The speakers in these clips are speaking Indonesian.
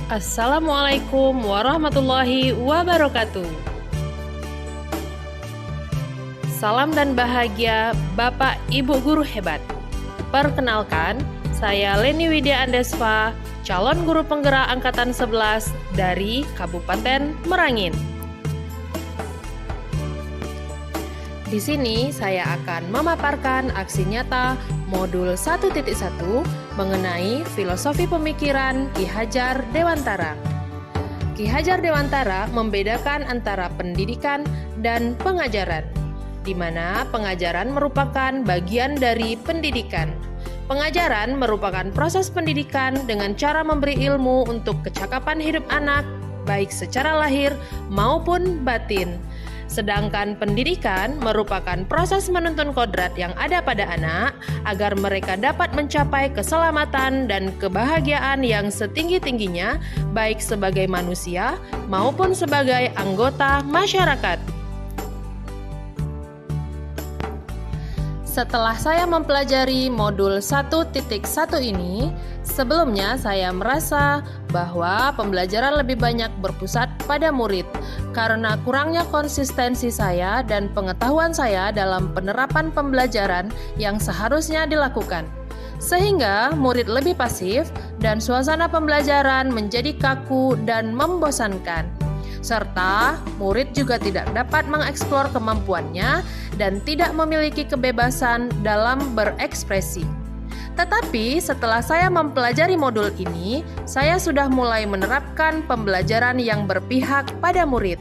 Assalamualaikum warahmatullahi wabarakatuh. Salam dan bahagia Bapak Ibu Guru hebat. Perkenalkan, saya Leni Widya Andesva, calon guru penggerak Angkatan 11 dari Kabupaten Merangin. Di sini saya akan memaparkan aksi nyata modul 1.1 mengenai filosofi pemikiran Ki Hajar Dewantara. Ki Hajar Dewantara membedakan antara pendidikan dan pengajaran, di mana pengajaran merupakan bagian dari pendidikan. Pengajaran merupakan proses pendidikan dengan cara memberi ilmu untuk kecakapan hidup anak, baik secara lahir maupun batin. Sedangkan pendidikan merupakan proses menuntun kodrat yang ada pada anak agar mereka dapat mencapai keselamatan dan kebahagiaan yang setinggi-tingginya, baik sebagai manusia maupun sebagai anggota masyarakat. Setelah saya mempelajari modul 1.1 ini, sebelumnya saya merasa bahwa pembelajaran lebih banyak berpusat pada murid karena kurangnya konsistensi saya dan pengetahuan saya dalam penerapan pembelajaran yang seharusnya dilakukan. Sehingga murid lebih pasif dan suasana pembelajaran menjadi kaku dan membosankan. Serta murid juga tidak dapat mengeksplor kemampuannya dan tidak memiliki kebebasan dalam berekspresi. Tetapi setelah saya mempelajari modul ini, saya sudah mulai menerapkan pembelajaran yang berpihak pada murid.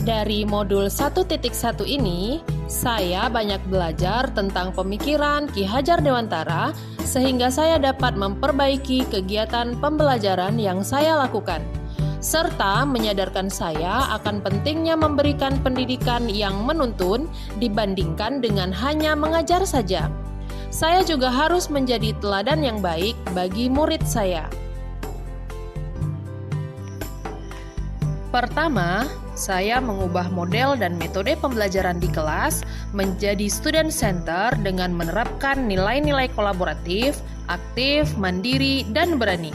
Dari modul 1.1 ini, saya banyak belajar tentang pemikiran Ki Hajar Dewantara sehingga saya dapat memperbaiki kegiatan pembelajaran yang saya lakukan, serta menyadarkan saya akan pentingnya memberikan pendidikan yang menuntun dibandingkan dengan hanya mengajar saja. Saya juga harus menjadi teladan yang baik bagi murid saya. Pertama, saya mengubah model dan metode pembelajaran di kelas menjadi student center dengan menerapkan nilai-nilai kolaboratif, aktif, mandiri, dan berani.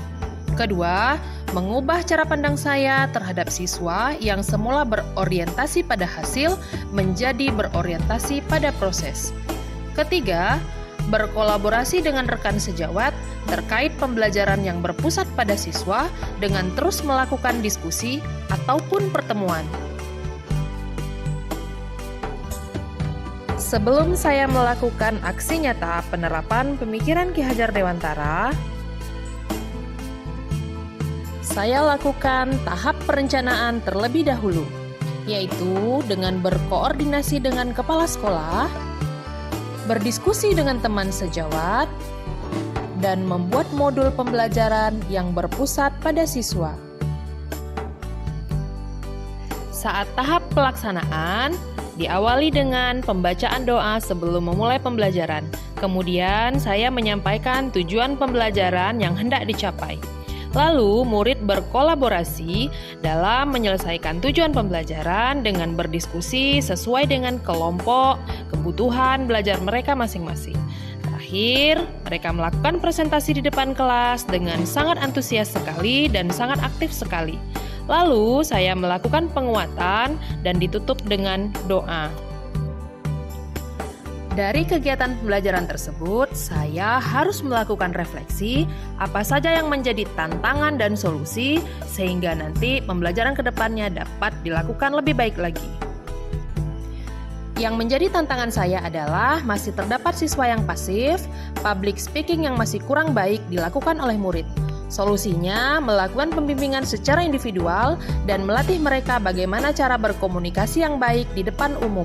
Kedua, mengubah cara pandang saya terhadap siswa yang semula berorientasi pada hasil menjadi berorientasi pada proses. Ketiga, berkolaborasi dengan rekan sejawat terkait pembelajaran yang berpusat pada siswa dengan terus melakukan diskusi ataupun pertemuan. Sebelum saya melakukan aksi nyata penerapan pemikiran Ki Hajar Dewantara, saya lakukan tahap perencanaan terlebih dahulu, yaitu dengan berkoordinasi dengan kepala sekolah, berdiskusi dengan teman sejawat, dan membuat modul pembelajaran yang berpusat pada siswa. Saat tahap pelaksanaan, diawali dengan pembacaan doa sebelum memulai pembelajaran. Kemudian saya menyampaikan tujuan pembelajaran yang hendak dicapai. Lalu murid berkolaborasi dalam menyelesaikan tujuan pembelajaran dengan berdiskusi sesuai dengan kelompok, kebutuhan belajar mereka masing-masing. Terakhir, mereka melakukan presentasi di depan kelas dengan sangat antusias sekali dan sangat aktif sekali. Lalu saya melakukan penguatan dan ditutup dengan doa. Dari kegiatan pembelajaran tersebut, saya harus melakukan refleksi apa saja yang menjadi tantangan dan solusi sehingga nanti pembelajaran ke depannya dapat dilakukan lebih baik lagi. Yang menjadi tantangan saya adalah masih terdapat siswa yang pasif, public speaking yang masih kurang baik dilakukan oleh murid. Solusinya, melakukan pembimbingan secara individual dan melatih mereka bagaimana cara berkomunikasi yang baik di depan umum.